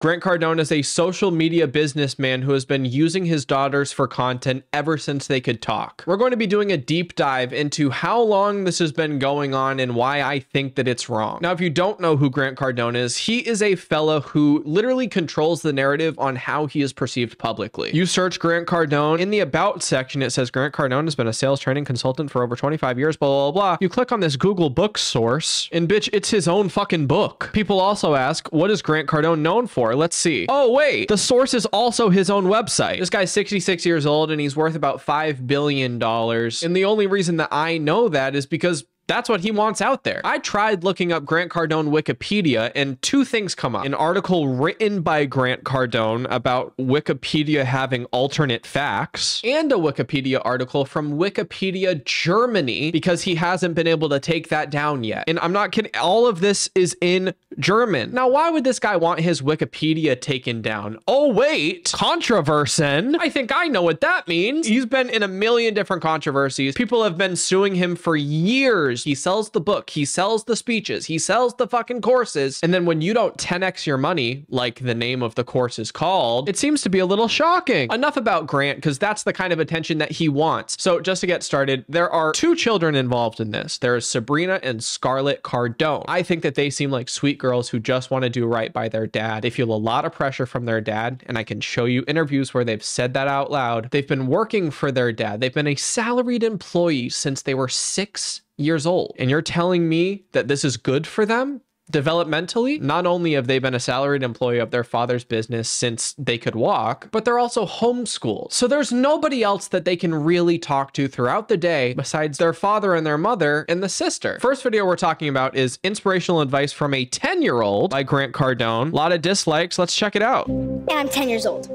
Grant Cardone is a social media businessman who has been using his daughters for content ever since they could talk. We're going to be doing a deep dive into how long this has been going on and why I think that it's wrong. Now, if you don't know who Grant Cardone is, he is a fella who literally controls the narrative on how he is perceived publicly. You search Grant Cardone, in the About section, it says Grant Cardone has been a sales training consultant for over 25 years, blah, blah, blah. You click on this Google book source, and bitch, it's his own fucking book. People also ask, what is Grant Cardone known for? Let's see. Oh, wait, the source is also his own website. This guy's 66 years old and he's worth about $5 billion. And the only reason that I know that is because that's what he wants out there. I tried looking up Grant Cardone Wikipedia and two things come up. An article written by Grant Cardone about Wikipedia having alternate facts, and a Wikipedia article from Wikipedia Germany, because he hasn't been able to take that down yet. And I'm not kidding. All of this is in German. Now, why would this guy want his Wikipedia taken down? Oh, wait, controversy. I think I know what that means. He's been in a million different controversies. People have been suing him for years. He sells the book, he sells the speeches, he sells the fucking courses. And then when you don't 10x your money, like the name of the course is called, it seems to be a little shocking. Enough about Grant, because that's the kind of attention that he wants. So just to get started, there are two children involved in this. There is Sabrina and Scarlett Cardone. I think that they seem like sweet girls who just want to do right by their dad. They feel a lot of pressure from their dad, and I can show you interviews where they've said that out loud. They've been working for their dad. They've been a salaried employee since they were 6 years old. And you're telling me that this is good for them developmentally? Not only have they been a salaried employee of their father's business since they could walk, but they're also homeschooled. So there's nobody else that they can really talk to throughout the day besides their father and their mother and the sister. First video we're talking about is Inspirational Advice from a 10-year-old by Grant Cardone. A lot of dislikes. Let's check it out. And I'm 10 years old.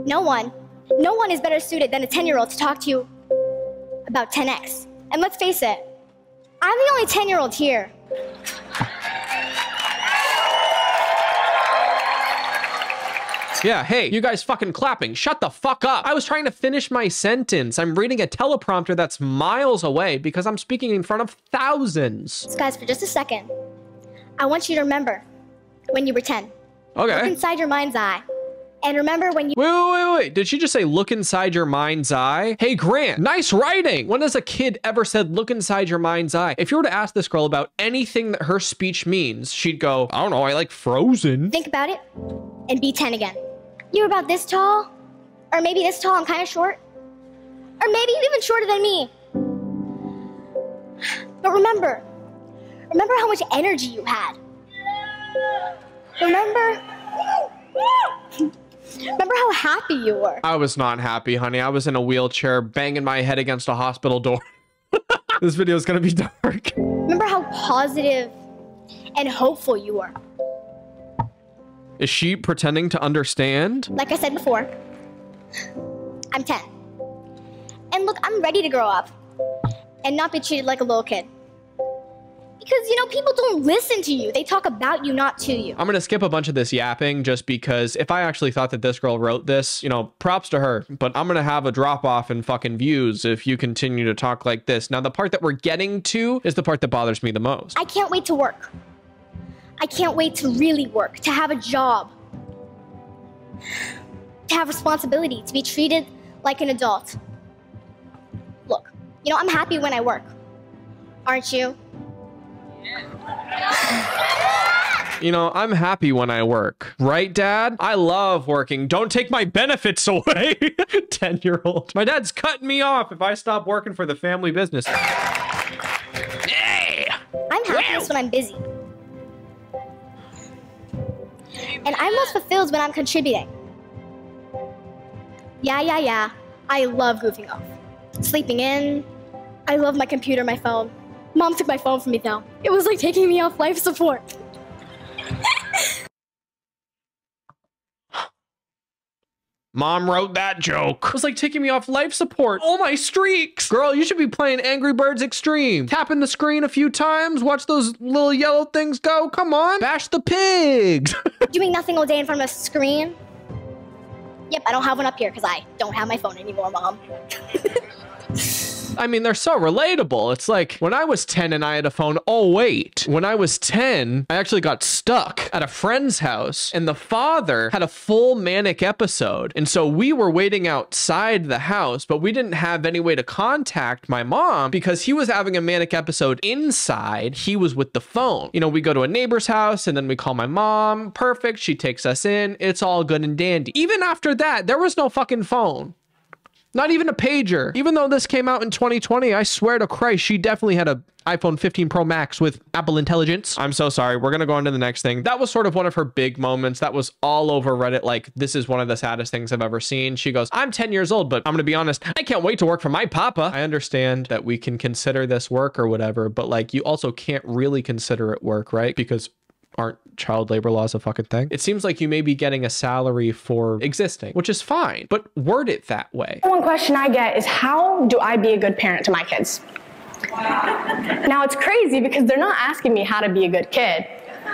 No one is better suited than a 10-year-old to talk to you about 10x. And let's face it, I'm the only 10-year-old here. Yeah, hey, you guys fucking clapping. Shut the fuck up. I was trying to finish my sentence. I'm reading a teleprompter that's miles away because I'm speaking in front of thousands. So guys, for just a second, I want you to remember when you were 10. Okay. Look inside your mind's eye. And remember when you— Wait. Did she just say look inside your mind's eye? Hey, Grant, nice writing. When has a kid ever said look inside your mind's eye? If you were to ask this girl about anything that her speech means, she'd go, I don't know, I like Frozen. Think about it and be 10 again. You're about this tall, or maybe this tall and kind of short, or maybe even shorter than me. But remember how much energy you had. Remember how happy you were. I was not happy, honey. I was in a wheelchair banging my head against a hospital door. This video is going to be dark. Remember how positive and hopeful you were. Is she pretending to understand? Like I said before, I'm 10. And look, I'm ready to grow up and not be treated like a little kid. Because, you know, people don't listen to you. They talk about you, not to you. I'm going to skip a bunch of this yapping just because if I actually thought that this girl wrote this, you know, props to her. But I'm going to have a drop off in fucking views if you continue to talk like this. Now, the part that we're getting to is the part that bothers me the most. I can't wait to work. I can't wait to really work, to have a job, to have responsibility, to be treated like an adult. Look, you know, I'm happy when I work. Aren't you? You know, I'm happy when I work. Right, Dad? I love working. Don't take my benefits away. 10-year-old. My dad's cutting me off if I stop working for the family business. Hey! I'm happiest when I'm busy. And I'm most fulfilled when I'm contributing. Yeah. I love goofing off. Sleeping in. I love my computer, my phone. Mom took my phone from me though. It was like taking me off life support. Mom wrote that joke. It was like taking me off life support. Oh, my streaks. Girl, you should be playing Angry Birds Extreme. Tapping the screen a few times. Watch those little yellow things go. Come on. Bash the pigs. Doing nothing all day in front of a screen. Yep, I don't have one up here because I don't have my phone anymore, Mom. I mean, they're so relatable. It's like when I was 10 and I had a phone. Oh, wait. When I was 10, I actually got stuck at a friend's house and the father had a full manic episode. And so we were waiting outside the house, but we didn't have any way to contact my mom because he was having a manic episode inside. He was with the phone. You know, we go to a neighbor's house and then we call my mom. Perfect. She takes us in. It's all good and dandy. Even after that, there was no fucking phone. Not even a pager. Even though this came out in 2020, I swear to Christ, she definitely had a iPhone 15 Pro Max with Apple Intelligence. I'm so sorry. We're going to go on to the next thing. That was sort of one of her big moments. That was all over Reddit. Like, this is one of the saddest things I've ever seen. She goes, I'm 10 years old, but I'm going to be honest, I can't wait to work for my papa. I understand that we can consider this work or whatever, but like, you also can't really consider it work, right? Because aren't child labor laws a fucking thing? It seems like you may be getting a salary for existing, which is fine, but word it that way. One question I get is, how do I be a good parent to my kids? Now it's crazy because they're not asking me how to be a good kid,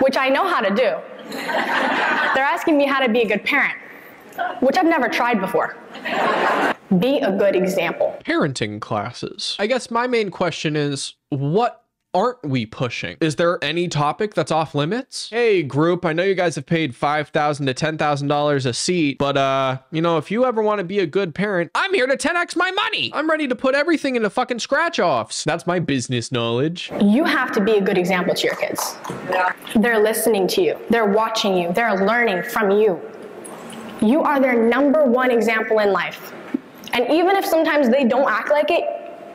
which I know how to do. They're asking me how to be a good parent, which I've never tried before. Be a good example. Parenting classes. I guess my main question is, what aren't we pushing? Is there any topic that's off limits? Hey group, I know you guys have paid $5,000 to $10,000 a seat, but you know, if you ever want to be a good parent, I'm here to 10x my money. I'm ready to put everything into fucking scratch offs. That's my business knowledge. You have to be a good example to your kids. They're listening to you. They're watching you. They're learning from you. You are their #1 example in life. And even if sometimes they don't act like it,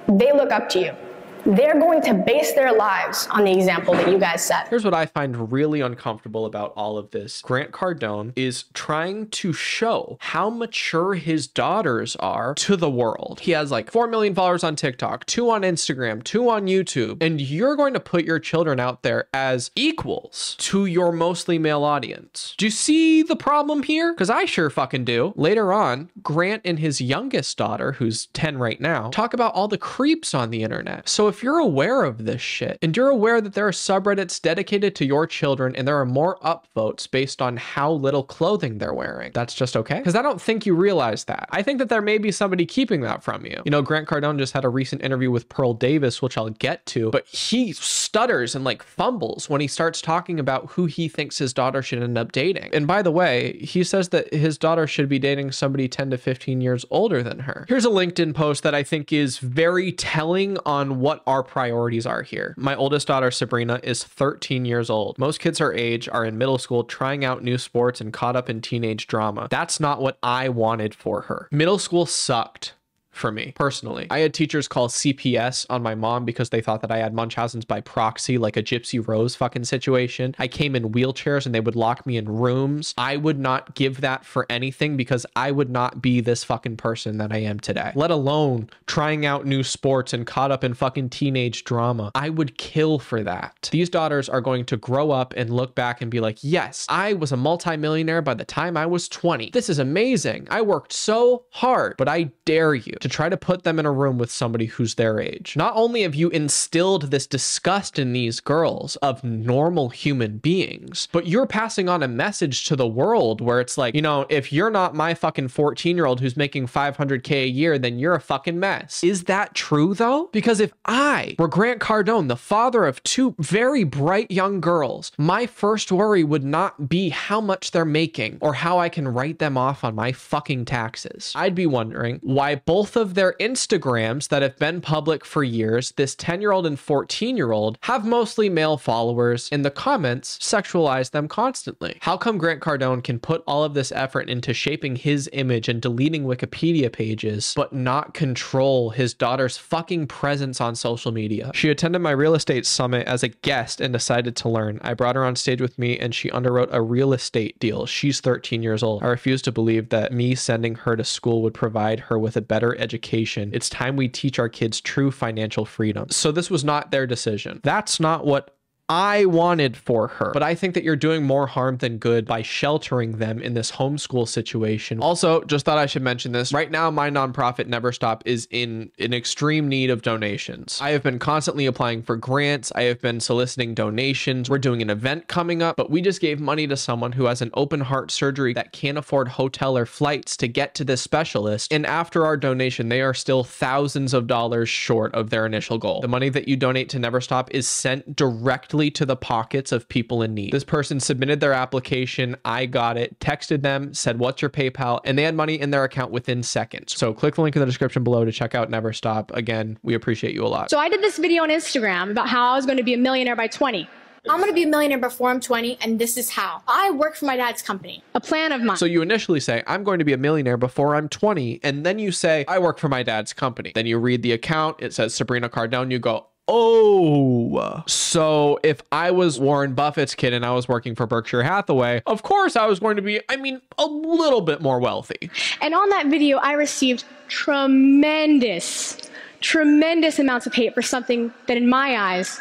they look up to you. They're going to base their lives on the example that you guys set. Here's what I find really uncomfortable about all of this. Grant Cardone is trying to show how mature his daughters are to the world. He has like 4 million followers on TikTok, 2 on Instagram, 2 on YouTube, and you're going to put your children out there as equals to your mostly male audience. Do you see the problem here? Because I sure fucking do. Later on, Grant and his youngest daughter, who's 10 right now, talk about all the creeps on the internet. So if you're aware of this shit and you're aware that there are subreddits dedicated to your children and there are more upvotes based on how little clothing they're wearing, that's just okay? Because I don't think you realize that. I think that there may be somebody keeping that from you. You know, Grant Cardone just had a recent interview with Pearl Davis, which I'll get to, but he stutters and like fumbles when he starts talking about who he thinks his daughter should end up dating. And by the way, he says that his daughter should be dating somebody 10 to 15 years older than her. Here's a LinkedIn post that I think is very telling on what our priorities are here. My oldest daughter, Sabrina, is 13 years old. Most kids her age are in middle school trying out new sports and caught up in teenage drama. That's not what I wanted for her. Middle school sucked. For me personally, I had teachers call CPS on my mom because they thought that I had Munchausen's by proxy, like a Gypsy Rose fucking situation. I came in wheelchairs and they would lock me in rooms. I would not give that for anything because I would not be this fucking person that I am today, let alone trying out new sports and caught up in fucking teenage drama. I would kill for that. These daughters are going to grow up and look back and be like, yes, I was a multimillionaire by the time I was 20. This is amazing. I worked so hard, but I dare you to try to put them in a room with somebody who's their age. Not only have you instilled this disgust in these girls of normal human beings, but you're passing on a message to the world where it's like, you know, if you're not my fucking 14-year-old who's making $500K a year, then you're a fucking mess. Is that true though? Because if I were Grant Cardone, the father of 2 very bright young girls, my first worry would not be how much they're making or how I can write them off on my fucking taxes. I'd be wondering why both of their Instagrams that have been public for years, this 10-year-old and 14-year-old, have mostly male followers. In the comments, sexualize them constantly. How come Grant Cardone can put all of this effort into shaping his image and deleting Wikipedia pages, but not control his daughter's fucking presence on social media? She attended my real estate summit as a guest and decided to learn. I brought her on stage with me and she underwrote a real estate deal. She's 13 years old. I refuse to believe that me sending her to school would provide her with a better education. It's time we teach our kids true financial freedom. So this was not their decision. That's not what I wanted for her. But I think that you're doing more harm than good by sheltering them in this homeschool situation. Also, just thought I should mention this. Right now, my nonprofit Never Stop is in an extreme need of donations. I have been constantly applying for grants. I have been soliciting donations. We're doing an event coming up, but we just gave money to someone who has an open heart surgery that can't afford hotel or flights to get to this specialist. And after our donation, they are still thousands of dollars short of their initial goal. The money that you donate to Never Stop is sent directly to the pockets of people in need. This person submitted their application. I got it, texted them, said, what's your PayPal? And they had money in their account within seconds. So click the link in the description below to check out Never Stop. Again, we appreciate you a lot. So I did this video on Instagram about how I was going to be a millionaire by 20. I'm going to be a millionaire before I'm 20, and this is how. I work for my dad's company. A plan of mine. So you initially say, I'm going to be a millionaire before I'm 20, and then you say, I work for my dad's company. Then you read the account, it says Sabrina Cardone, you go, oh, so if I was Warren Buffett's kid and I was working for Berkshire Hathaway, of course I was going to be, a little bit more wealthy. And on that video, I received tremendous amounts of hate for something that in my eyes,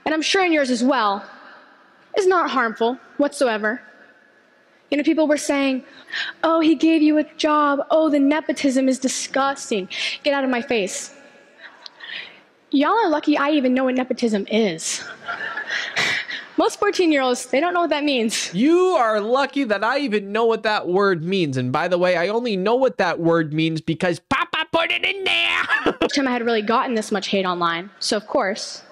and I'm sure in yours as well, is not harmful whatsoever. You know, people were saying, oh, he gave you a job. Oh, the nepotism is disgusting. Get out of my face. Y'all are lucky I even know what nepotism is. Most 14-year-olds, they don't know what that means. You are lucky that I even know what that word means. And by the way, I only know what that word means because Papa put it in there. First time I had really gotten this much hate online. So of course,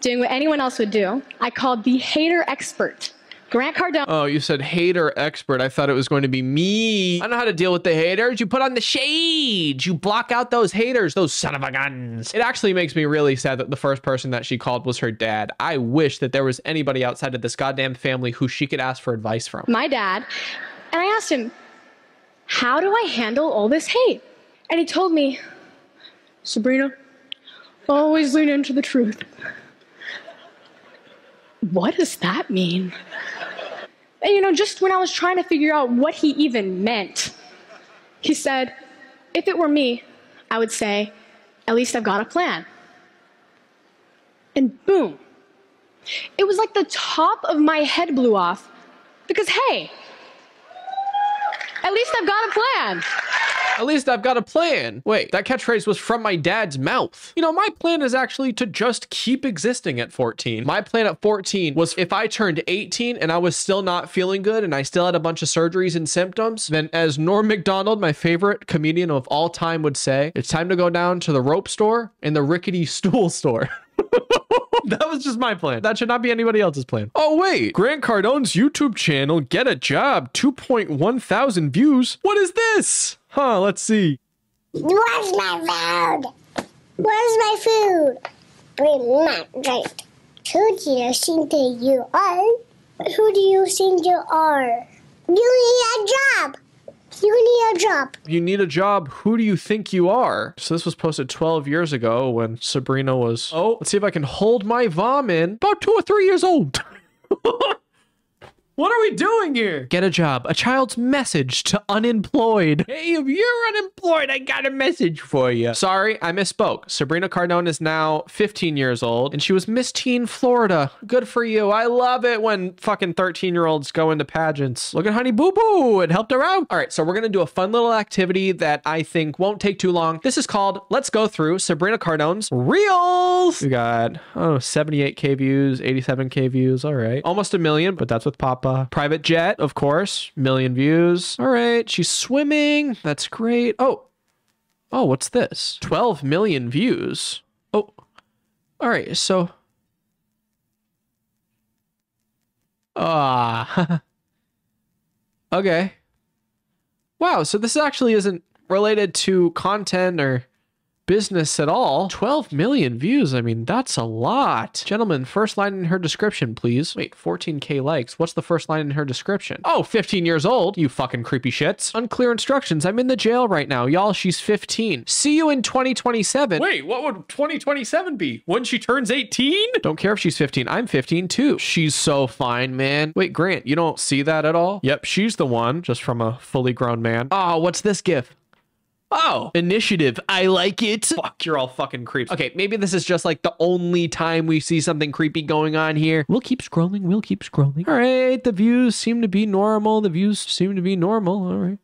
doing what anyone else would do, I called the hater expert, Grant Cardone. Oh, you said hater expert. I thought it was going to be me. I know how to deal with the haters. You put on the shades. You block out those haters, those son of a guns. It actually makes me really sad that the first person that she called was her dad. I wish that there was anybody outside of this goddamn family who she could ask for advice from. My dad. And I asked him, how do I handle all this hate? And he told me, Sabrina, always lean into the truth. What does that mean? And you know, just when I was trying to figure out what he even meant, he said, if it were me, I would say, at least I've got a plan. And boom. It was like the top of my head blew off because, hey, at least I've got a plan. At least I've got a plan. Wait, that catchphrase was from my dad's mouth. You know, my plan is actually to just keep existing at 14. My plan at 14 was if I turned 18 and I was still not feeling good and I still had a bunch of surgeries and symptoms, then as Norm Macdonald, my favorite comedian of all time, would say, it's time to go down to the rope store and the rickety stool store. That was just my plan. That should not be anybody else's plan. Oh, wait. Grant Cardone's YouTube channel, Get a Job, 2.1 thousand views. What is this? Huh, let's see. Where's my food? Where's my food? Bring my drink. Who do you think you are? Who do you think you are? You need a job. You need a job. You need a job. Who do you think you are? So this was posted 12 years ago when Sabrina was, oh, let's see if I can hold my vom in. About 2 or 3 years old. What are we doing here? Get a job. A child's message to unemployed. Hey, if you're unemployed, I got a message for you. Sorry, I misspoke. Sabrina Cardone is now 15 years old, and she was Miss Teen Florida. Good for you. I love it when fucking 13-year-olds go into pageants. Look at Honey Boo Boo. It helped her out. All right, so we're going to do a fun little activity that I think won't take too long. This is called Let's Go Through Sabrina Cardone's Reels. We got, 78K views, 87K views. All right. Almost a million, but that's with Papa. Private jet, of course, million views. All right, she's swimming. That's great. Oh, what's this? 12 million views. Oh, all right, so. Okay. Wow, so this actually isn't related to content or business at all. 12 million views. I mean, that's a lot. Gentlemen, first line in her description, please. Wait, 14K likes. What's the first line in her description? Oh, 15 years old, you fucking creepy shits. Unclear instructions. I'm in the jail right now. Y'all, she's 15. See you in 2027. Wait, what would 2027 be? When she turns 18? Don't care if she's 15. I'm 15 too. She's so fine, man. Wait, Grant, you don't see that at all? Yep, she's the one, just from a fully grown man. Oh, what's this gif? Oh, initiative. I like it. Fuck, you're all fucking creeps. Okay, maybe this is just like the only time we see something creepy going on here. We'll keep scrolling. We'll keep scrolling. All right, the views seem to be normal. The views seem to be normal. All right.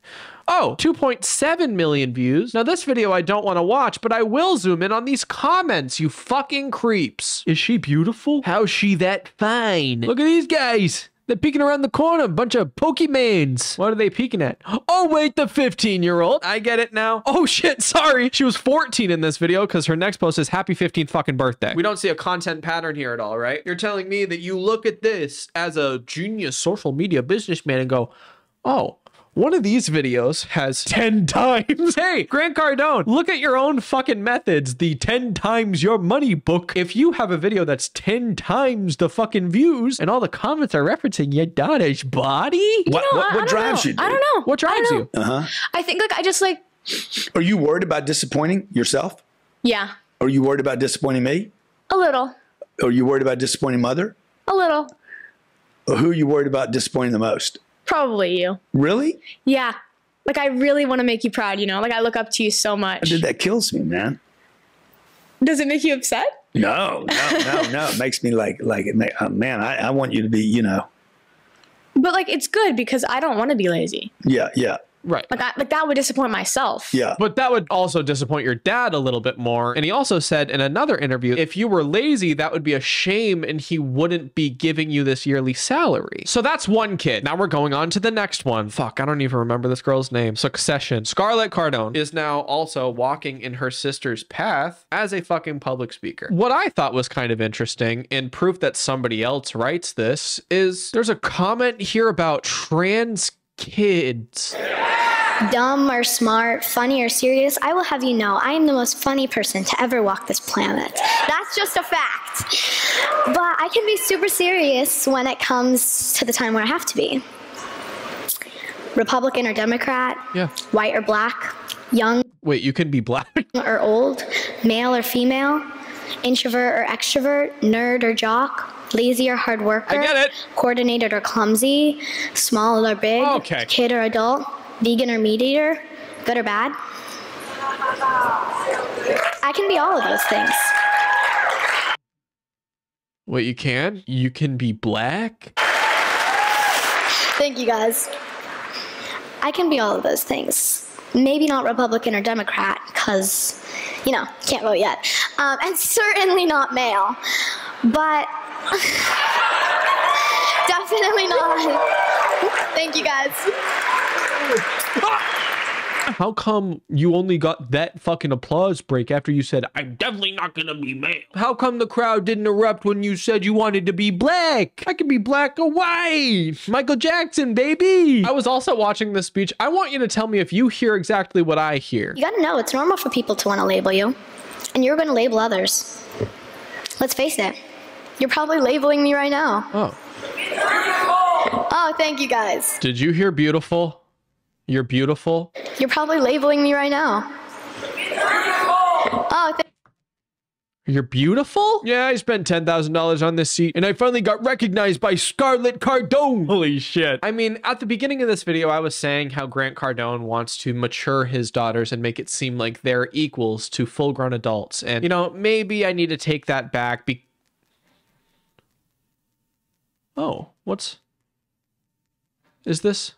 Oh, 2.7 million views. Now this video I don't want to watch, but I will zoom in on these comments, you fucking creeps. Is she beautiful? How's she that fine? Look at these guys. They're peeking around the corner, a bunch of Pokemans. What are they peeking at? Oh, wait, the 15-year-old. I get it now. Oh, shit, sorry. She was 14 in this video because her next post is happy 15th fucking birthday. We don't see a content pattern here at all, right? You're telling me that you look at this as a genius social media businessman and go, oh, one of these videos has 10 times. Hey, Grant Cardone, look at your own fucking methods. The 10 times your money book. If you have a video that's 10 times the fucking views and all the comments are referencing your daughter's body. What drives you? Dude? I don't know. What drives you? I think like I just like. Are you worried about disappointing yourself? Yeah. Are you worried about disappointing me? A little. Are you worried about disappointing mother? A little. Or who are you worried about disappointing the most? Probably you. Really? Yeah. Like I really want to make you proud, you know? Like I look up to you so much. Dude, that kills me, man. Does it make you upset? No. It makes me man, I want you to be, you know. But like it's good because I don't want to be lazy. Yeah. Right. Like that would disappoint myself. Yeah. But that would also disappoint your dad a little bit more. And he also said in another interview, if you were lazy, that would be a shame and he wouldn't be giving you this yearly salary. So that's one kid. Now we're going on to the next one. Fuck, I don't even remember this girl's name. Succession. Scarlett Cardone is now also walking in her sister's path as a fucking public speaker. What I thought was kind of interesting and proof that somebody else writes this is there's a comment here about trans kids. Dumb or smart, funny or serious, I will have you know I am the most funny person to ever walk this planet. That's just a fact. But I can be super serious when it comes to the time where I have to be. Republican or Democrat, Yeah. white or black, young Wait, you can be black? or old, male or female, introvert or extrovert, nerd or jock, lazy or hard worker, I get it. coordinated or clumsy, small or big, Okay. kid or adult, vegan or meat eater, good or bad. I can be all of those things. Wait, you can? You can be black? Thank you, guys. I can be all of those things. Maybe not Republican or Democrat, because, you know, can't vote yet. And certainly not male. But definitely not. Thank you, guys. How come you only got that fucking applause break after you said, I'm definitely not gonna be male? How come the crowd didn't erupt when you said you wanted to be black? I can be black or white. Michael Jackson, baby. I was also watching this speech. I want you to tell me if you hear exactly what I hear. You gotta know, it's normal for people to want to label you. And you're gonna label others. Let's face it. You're probably labeling me right now. Oh. Oh, thank you, guys. Did you hear beautiful? You're beautiful? You're probably labeling me right now. Oh, You're beautiful? Yeah, I spent $10,000 on this seat and I finally got recognized by Scarlett Cardone. Holy shit. I mean, at the beginning of this video, I was saying how Grant Cardone wants to mature his daughters and make it seem like they're equals to full-grown adults. And, you know, maybe I need to take that back. Oh, is this?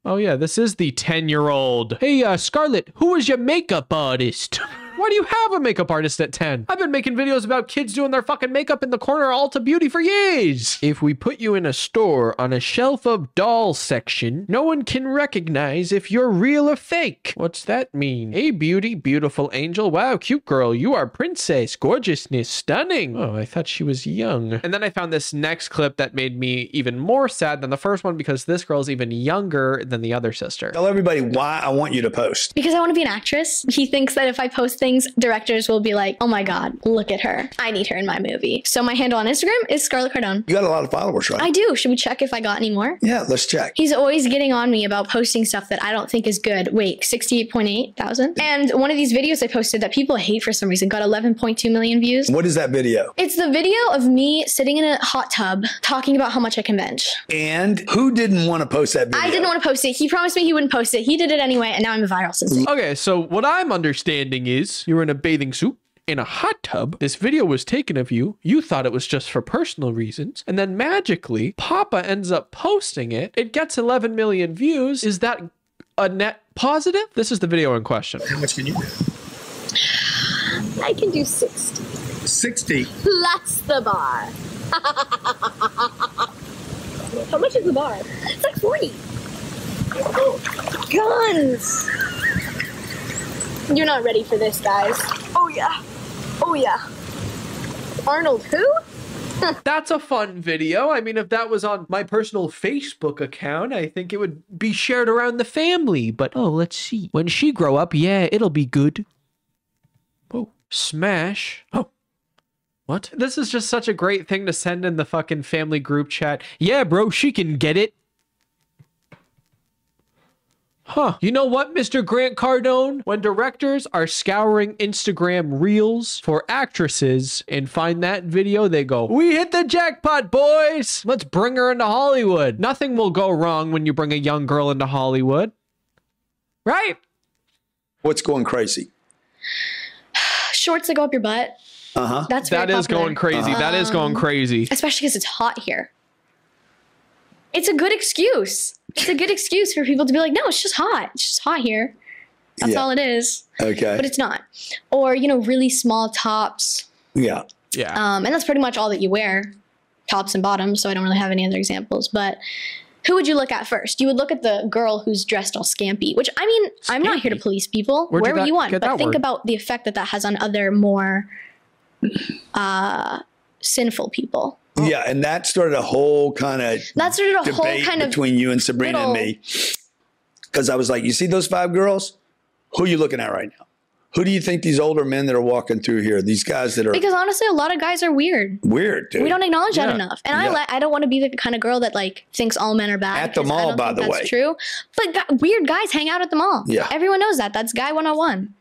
Oh yeah, this is the 10-year-old. Hey, Scarlett, who was your makeup artist? Why do you have a makeup artist at 10? I've been making videos about kids doing their fucking makeup in the corner of Ulta Beauty for years. If we put you in a store on a shelf of doll section, no one can recognize if you're real or fake. What's that mean? Hey, beauty, beautiful angel. Wow, cute girl. You are princess. Gorgeousness. Stunning. Oh, I thought she was young. And then I found this next clip that made me even more sad than the first one because this girl's even younger than the other sister. Tell everybody why I want you to post. Because I want to be an actress. He thinks that if I post things things directors will be like, oh my God, look at her. I need her in my movie. So my handle on Instagram is Scarlett Cardone. You got a lot of followers, right? I do. Should we check if I got any more? Yeah, let's check. He's always getting on me about posting stuff that I don't think is good. Wait, 68.8 thousand? And one of these videos I posted that people hate for some reason got 11.2 million views. What is that video? It's the video of me sitting in a hot tub talking about how much I can bench. And who didn't want to post that video? I didn't want to post it. He promised me he wouldn't post it. He did it anyway, and now I'm a viral sensation. Okay, so what I'm understanding is you're in a bathing suit in a hot tub. This video was taken of you. You thought it was just for personal reasons. And then magically, Papa ends up posting it. It gets 11 million views. Is that a net positive? This is the video in question. How much can you do? I can do 60. 60. Plus the bar. How much is the bar? It's like 40. Guns! You're not ready for this, guys. Oh yeah. Oh yeah. Arnold who? That's a fun video. I mean, if that was on my personal Facebook account, I think it would be shared around the family. But, oh, let's see. When she grow up, yeah, it'll be good. Oh, smash. Oh. What? This is just such a great thing to send in the fucking family group chat. Yeah, bro, she can get it. Huh. You know what, Mr. Grant Cardone? When directors are scouring Instagram reels for actresses and find that video, they go, we hit the jackpot, boys. Let's bring her into Hollywood. Nothing will go wrong when you bring a young girl into Hollywood. Right? What's going crazy? Shorts that go up your butt. Uh-huh. That's very That is popular. going crazy. That is going crazy. Especially because it's hot here. It's a good excuse. It's a good excuse for people to be like, no, it's just hot. It's just hot here. That's all it is. Okay. But it's not. Or, you know, really small tops. Yeah. Yeah. And that's pretty much all that you wear. Tops and bottoms. So I don't really have any other examples. But who would you look at first? You would look at the girl who's dressed all scampy. Which, I mean, I'm not here to police people. Wherever you want. But think about the effect that that has on other more sinful people. Yeah, and that started a whole kind of debate between you and Sabrina and me. Because I was like, you see those 5 girls? Who are you looking at right now? Who do you think these older men that are walking through here, these guys that are... Because honestly, a lot of guys are weird. Weird, dude. We don't acknowledge that enough. And I don't want to be the kind of girl that like thinks all men are bad. At the mall, by the way. That's true. But weird guys hang out at the mall. Yeah. Everyone knows that. That's guy 101.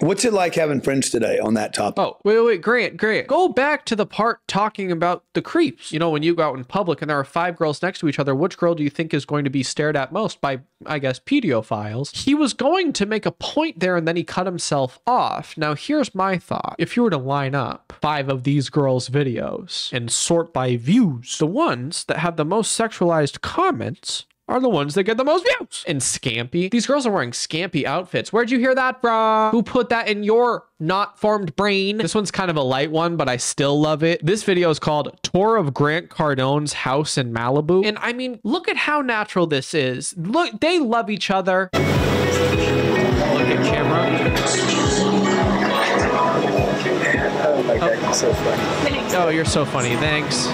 What's it like having friends today on that topic? Oh, wait, Grant. Go back to the part talking about the creeps. You know, when you go out in public and there are 5 girls next to each other, which girl do you think is going to be stared at most by, I guess, pedophiles? He was going to make a point there and then he cut himself off. Now, here's my thought. If you were to line up 5 of these girls' videos and sort by views, the ones that have the most sexualized comments are the ones that get the most views. And scampy. These girls are wearing scampy outfits. Where'd you hear that from? Who put that in your not formed brain? This one's kind of a light one, but I still love it. This video is called Tour of Grant Cardone's House in Malibu. And I mean, look at how natural this is. Look, they love each other. Look at camera. Oh my God, you're so funny. Oh, you're so funny. Thanks.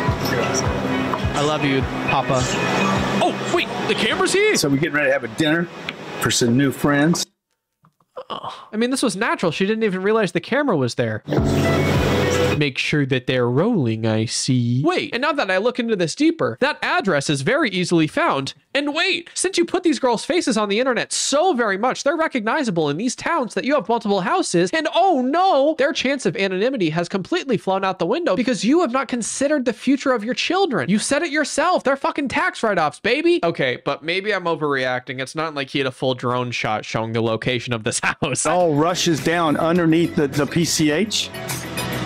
I love you, Papa. Oh, wait, the camera's here. So we're getting ready to have a dinner for some new friends. Oh, I mean, this was natural. She didn't even realize the camera was there. Make sure that they're rolling, I see. Wait, and now that I look into this deeper, that address is very easily found. And wait, since you put these girls' faces on the internet so very much, they're recognizable in these towns that you have multiple houses. And oh no, their chance of anonymity has completely flown out the window because you have not considered the future of your children. You said it yourself. They're fucking tax write-offs, baby. Okay, but maybe I'm overreacting. It's not like he had a full drone shot showing the location of this house. It all rushes down underneath the PCH.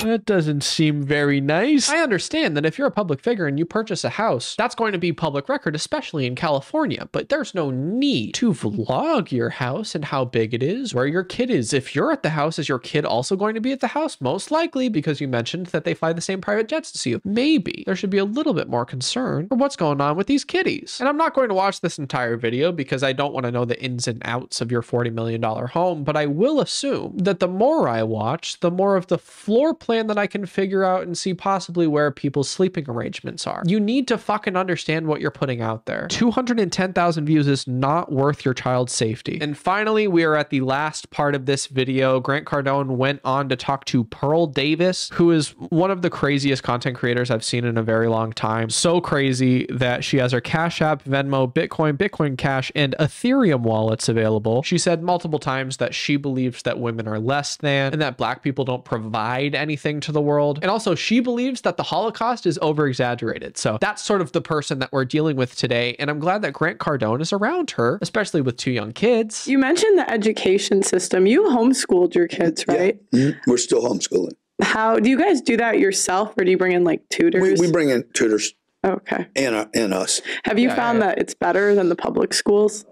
That doesn't seem very nice. I understand that if you're a public figure and you purchase a house, that's going to be public record, especially in California, but there's no need to vlog your house and how big it is, where your kid is. If you're at the house, is your kid also going to be at the house? Most likely, because you mentioned that they fly the same private jets to see you. Maybe there should be a little bit more concern for what's going on with these kitties. And I'm not going to watch this entire video because I don't want to know the ins and outs of your $40 million home, but I will assume that the more I watch, the more of the floor plan plan that I can figure out and see possibly where people's sleeping arrangements are. You need to fucking understand what you're putting out there. 210,000 views is not worth your child's safety. And finally, we are at the last part of this video. Grant Cardone went on to talk to Pearl Davis, who is one of the craziest content creators I've seen in a very long time. So crazy that she has her Cash App, Venmo, Bitcoin Cash, and Ethereum wallets available. She said multiple times that she believes that women are less than and that black people don't provide anything to the world. And also she believes that the Holocaust is over exaggerated. So that's sort of the person that we're dealing with today. And I'm glad that Grant Cardone is around her, especially with 2 young kids. You mentioned the education system. You homeschooled your kids, right? Yeah. We're still homeschooling. How do you guys do that yourself, or do you bring in like tutors? We bring in tutors. Okay. And us. Have you found that it's better than the public schools?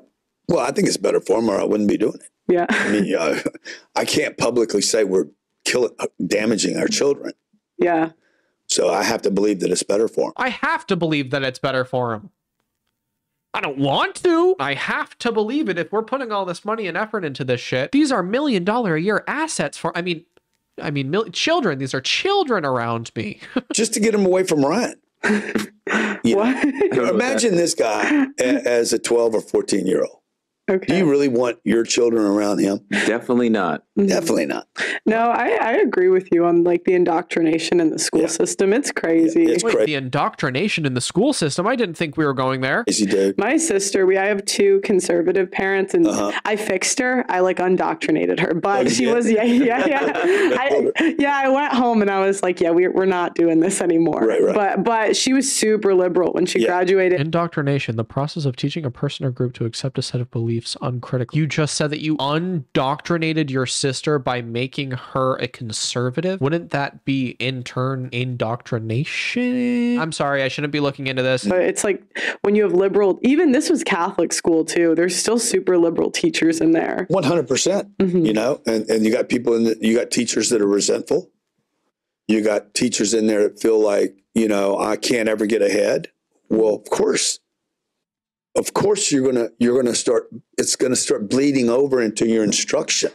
Well, I think it's better for them, or I wouldn't be doing it. Yeah. I mean, I can't publicly say we're damaging our children. Yeah. So I have to believe that it's better for them. I have to believe that it's better for them. I don't want to. I have to believe it. If we're putting all this money and effort into this shit, these are $1 million a year assets for, I mean, children. These are children around me. Just to get them away from Ryan. Imagine this guy as a 12 or 14-year-old. Okay. Do you really want your children around him? Definitely not. Definitely not. No, I agree with you on like the indoctrination in the school system. It's crazy. Yeah, it's crazy. The indoctrination in the school system? I didn't think we were going there. Yes, you did. My sister, I have 2 conservative parents, and I fixed her. I like indoctrinated her, but she was, I went home and I was like, yeah, we're not doing this anymore. Right. But she was super liberal when she graduated. Indoctrination, the process of teaching a person or group to accept a set of beliefs uncritically. You just said that you undoctrinated your sister by making her a conservative. Wouldn't that be in turn indoctrination? I'm sorry, I shouldn't be looking into this. But it's like when you have liberal, even this was Catholic school too. There's still super liberal teachers in there. 100%. You know, and you got people you got teachers that are resentful. You got teachers in there that feel like, you know, I can't ever get ahead. Well, of course you're gonna start, it's gonna start bleeding over into your instruction.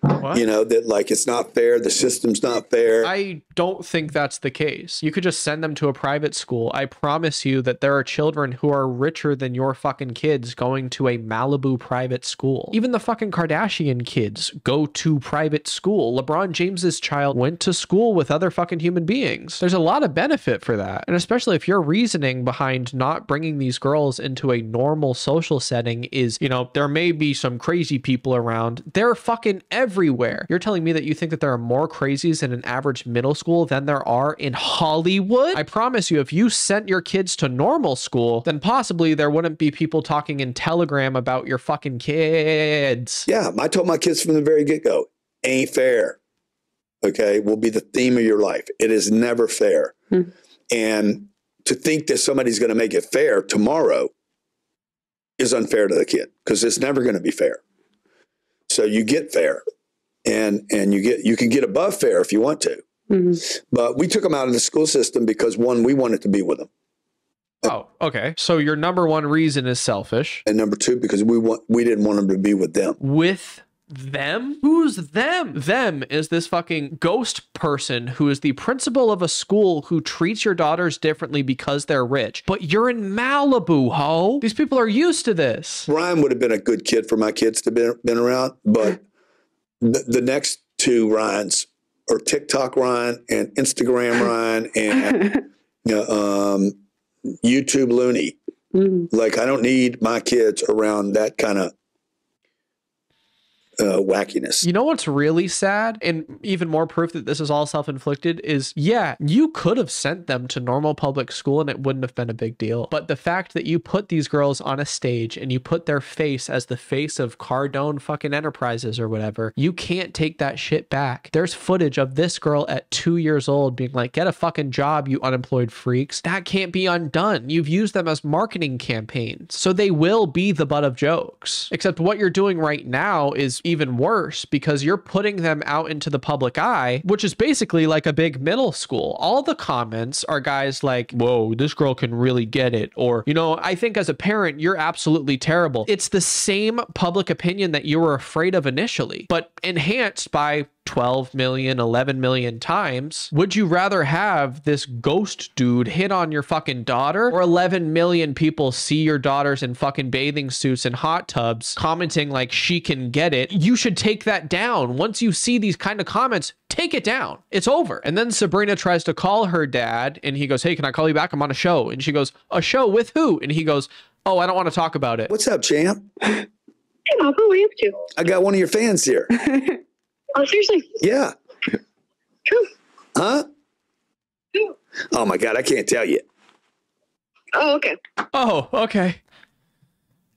What? You know, that like it's not fair, the system's not fair. I don't think that's the case. You could just send them to a private school. I promise you that there are children who are richer than your fucking kids going to a Malibu private school. Even the fucking Kardashian kids go to private school. LeBron James's child went to school with other fucking human beings. There's a lot of benefit for that. And especially if your reasoning behind not bringing these girls into a normal social setting is, you know, there may be some crazy people around. They're fucking everywhere. You're telling me that you think that there are more crazies in an average middle school than there are in Hollywood? I promise you, if you sent your kids to normal school, then possibly there wouldn't be people talking in Telegram about your fucking kids. Yeah, I told my kids from the very get-go, ain't fair. Okay, will be the theme of your life. It is never fair. And to think that somebody's going to make it fair tomorrow is unfair to the kid, because it's never going to be fair. So you get fair, and you can get above fair if you want to. But we took them out of the school system because, one, we wanted to be with them. Oh, okay. So your number one reason is selfish. And number 2, because we didn't want them to be with them. With them? Who's them? Them is this fucking ghost person who is the principal of a school who treats your daughters differently because they're rich. But you're in Malibu, ho. These people are used to this. Ryan would have been a good kid for my kids to been around, but the next 2 Ryans are TikTok Ryan and Instagram Ryan and YouTube Looney. Like, I don't need my kids around that kind of wackiness. You know what's really sad, and even more proof that this is all self-inflicted, is you could have sent them to normal public school and it wouldn't have been a big deal. But the fact that you put these girls on a stage and you put their face as the face of Cardone fucking Enterprises or whatever, you can't take that shit back. There's footage of this girl at 2 years old being like, get a fucking job, you unemployed freaks. That can't be undone. You've used them as marketing campaigns, so they will be the butt of jokes. Except what you're doing right now is even worse, because you're putting them out into the public eye, which is basically like a big middle school. All the comments are guys like, whoa, this girl can really get it. Or, you know, I think as a parent, you're absolutely terrible. It's the same public opinion that you were afraid of initially, but enhanced by 12 million, 11 million times. Would you rather have this ghost dude hit on your fucking daughter, or 11 million people see your daughters in fucking bathing suits and hot tubs commenting like she can get it? You should take that down. Once you see these kind of comments, take it down. It's over. And then Sabrina tries to call her dad and he goes, hey, can I call you back? I'm on a show. And she goes, a show with who? And he goes, oh, I don't want to talk about it. What's up, champ? Hey, Papa, what are you up to? I got one of your fans here. Oh, seriously? Yeah. Who? Huh? Who? Oh my God, I can't tell you. Oh, okay. Oh, okay.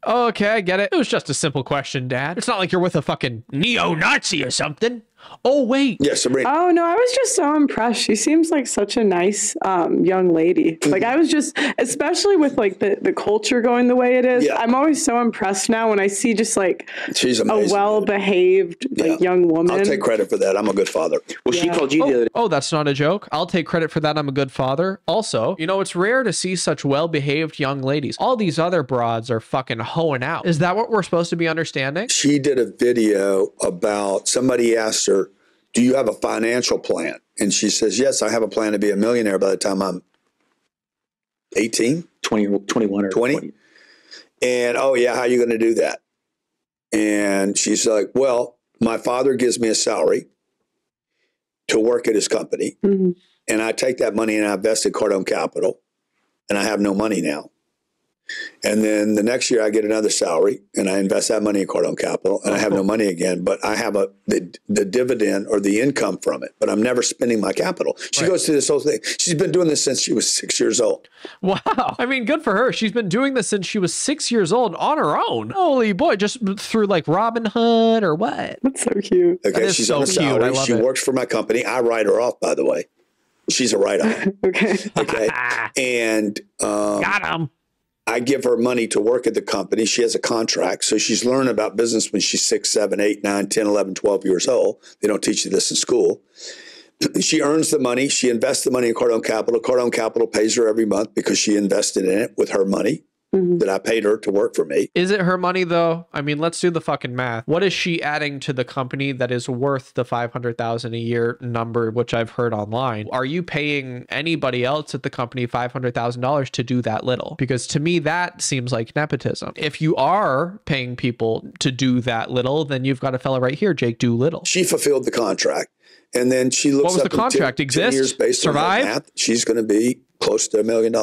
Okay, I get it. It was just a simple question, Dad. It's not like you're with a fucking neo-Nazi or something. Oh, wait. Yes, Sabrina. Oh, no, I was just so impressed. She seems like such a nice young lady. Like, I was just, especially with like the culture going the way it is, I'm always so impressed now when I see just like she's amazing, a well-behaved like young woman. I'll take credit for that. I'm a good father. Well, she called you the other day. Oh, that's not a joke. I'll take credit for that. I'm a good father. Also, you know, it's rare to see such well-behaved young ladies. All these other broads are fucking hoeing out. Is that what we're supposed to be understanding? She did a video about, somebody asked her, do you have a financial plan? And she says, yes, I have a plan to be a millionaire by the time I'm 18, 21 or 20. And, oh yeah, how are you going to do that? And she's like, well, my father gives me a salary to work at his company. Mm-hmm. And I take that money and I invest in Cardone Capital. And I have no money now. And then the next year I get another salary and I invest that money in Cardone Capital and I have no money again, but I have the dividend or the income from it, but I'm never spending my capital. She goes through this whole thing. She's been doing this since she was 6 years old. Wow. I mean, good for her. She's been doing this since she was 6 years old on her own. Holy boy, just through like Robin Hood or what? That's so cute. Okay, she's so on a salary. She works for my company. I write her off, by the way. She's a write-off. Okay. And got him. I give her money to work at the company. She has a contract. So she's learning about business when she's 6, 7, 8, 9, 10, 11, 12 years old. They don't teach you this in school. She earns the money. She invests the money in Cardone Capital. Cardone Capital pays her every month because she invested in it with her money that I paid her to work for me. Is it her money though? I mean, let's do the fucking math. What is she adding to the company that is worth the $500,000 a year number, which I've heard online? Are you paying anybody else at the company $500,000 to do that little? Because to me, that seems like nepotism. If you are paying people to do that little, then you've got a fella right here, Jake Doolittle. She fulfilled the contract. And then she looks what was up the contract? 10 years based survive? on her math. She's going to be close to $1 million,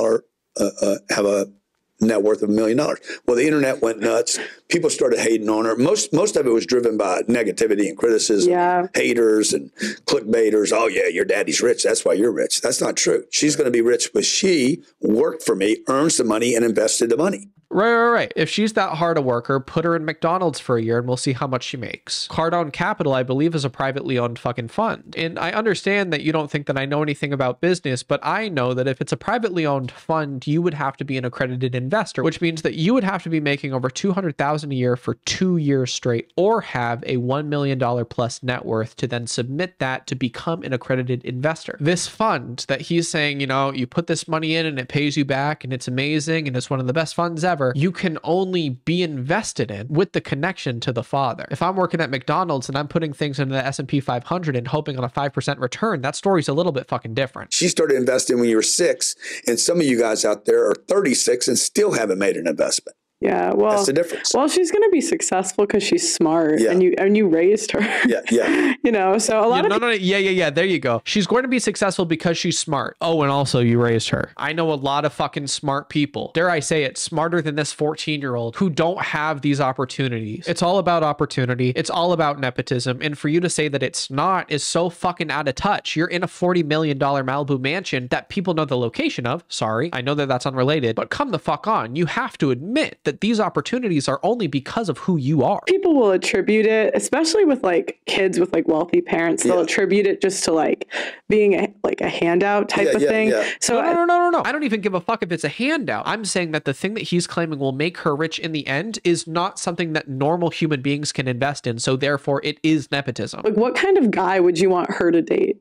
have a net worth of $1 million. Well, the internet went nuts. People started hating on her. Most of it was driven by negativity and criticism, haters and clickbaiters. Oh yeah, your daddy's rich. That's why you're rich. That's not true. She's going to be rich, but she worked for me, earns the money, and invested the money. Right. If she's that hard a worker, put her in McDonald's for a year and we'll see how much she makes. Cardone Capital, I believe, is a privately owned fucking fund. And I understand that you don't think that I know anything about business, but I know that if it's a privately owned fund, you would have to be an accredited investor, which means that you would have to be making over $200,000 a year for 2 years straight, or have a $1 million plus net worth to then submit that to become an accredited investor. This fund that he's saying, you know, you put this money in and it pays you back and it's amazing and it's one of the best funds ever. You can only be invested in with the connection to the father. If I'm working at McDonald's and I'm putting things into the S&P 500 and hoping on a 5% return, that story's a little bit fucking different. She started investing when you were 6, and some of you guys out there are 36 and still haven't made an investment. Yeah, well, that's the difference. Well, she's going to be successful because she's smart, and you raised her. Yeah. You know, so a lot of yeah. There you go. She's going to be successful because she's smart. Oh, and also you raised her. I know a lot of fucking smart people. Dare I say it, smarter than this 14-year-old who don't have these opportunities. It's all about opportunity. It's all about nepotism. And for you to say that it's not is so fucking out of touch. You're in a $40 million Malibu mansion that people know the location of. Sorry, I know that that's unrelated, but come the fuck on. You have to admit that these opportunities are only because of who you are. People will attribute it, especially with like kids with like wealthy parents, they'll attribute it just to like being a handout type of thing. Yeah. So no. I don't even give a fuck if it's a handout. I'm saying that the thing that he's claiming will make her rich in the end is not something that normal human beings can invest in. So therefore it is nepotism. Like, what kind of guy would you want her to date?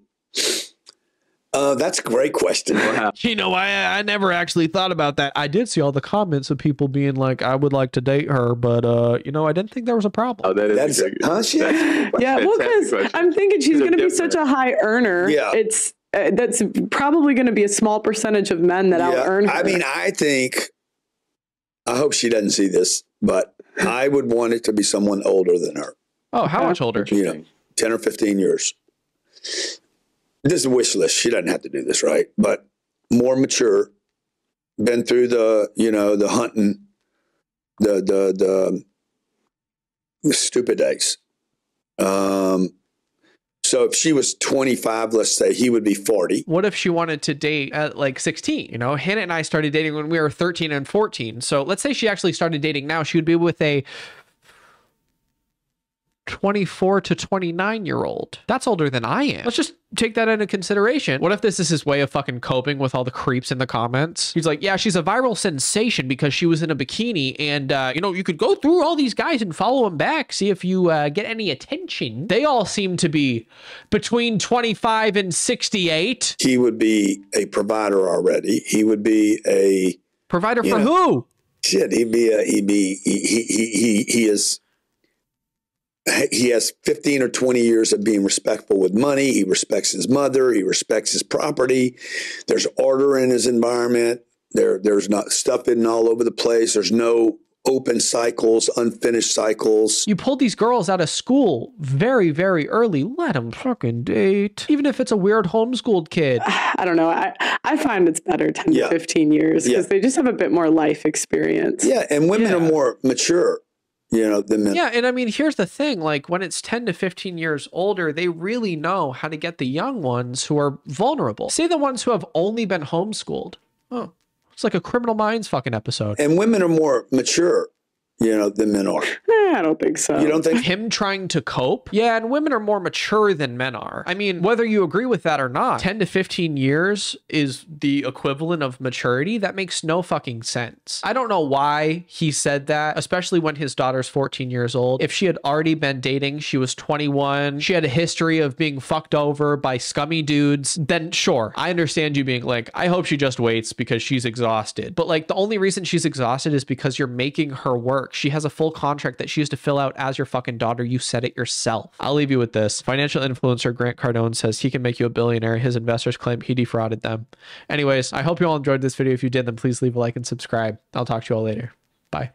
That's a great question. You know, I never actually thought about that. I did see all the comments of people being like, I would like to date her, but, you know, I didn't think there was a problem. Oh, that's yeah, well, because I'm thinking she's going to be such a high earner. Yeah. It's that's probably going to be a small percentage of men that out earn her. I mean, I hope she doesn't see this, but I would want it to be someone older than her. Oh, how much older? You know, 10 or 15 years. This is a wish list. She doesn't have to do this, right? But more mature, been through the, you know, the hunting, the stupid days. So if she was 25, let's say, he would be 40. What if she wanted to date at like 16? You know, Hannah and I started dating when we were 13 and 14. So let's say she actually started dating now. She would be with a 24 to 29-year-old. That's older than I am. Let's just take that into consideration. What if this is his way of fucking coping with all the creeps in the comments? He's like, yeah, she's a viral sensation because she was in a bikini, and you know, you could go through all these guys and follow them back, see if you get any attention. They all seem to be between 25 and 68. He would be a provider already. He would be a provider for who? Shit, he has 15 or 20 years of being respectful with money. He respects his mother. He respects his property. There's order in his environment. There's not stuff hidden all over the place. There's no open cycles, unfinished cycles. You pulled these girls out of school very, very early. Let them fucking date. Even if it's a weird homeschooled kid. I don't know. I find it's better 10 to 15 years because they just have a bit more life experience. Yeah, and women are more mature. You know, the men. Yeah, and I mean, here's the thing. Like, when it's 10 to 15 years older, they really know how to get the young ones who are vulnerable. Say the ones who have only been homeschooled. Oh, it's like a Criminal Minds fucking episode. And women are more mature, you know, than men are. I don't think so. You don't think? Him trying to cope? Yeah, and women are more mature than men are. I mean, whether you agree with that or not, 10 to 15 years is the equivalent of maturity. That makes no fucking sense. I don't know why he said that, especially when his daughter's 14 years old. If she had already been dating, she was 21, she had a history of being fucked over by scummy dudes, then sure, I understand you being like, I hope she just waits because she's exhausted. But like, the only reason she's exhausted is because you're making her work. She has a full contract that she has to fill out as your fucking daughter. You said it yourself. I'll leave you with this. Financial influencer Grant Cardone says he can make you a billionaire. His investors claim he defrauded them. Anyways, I hope you all enjoyed this video. If you did, then please leave a like and subscribe. I'll talk to you all later. Bye.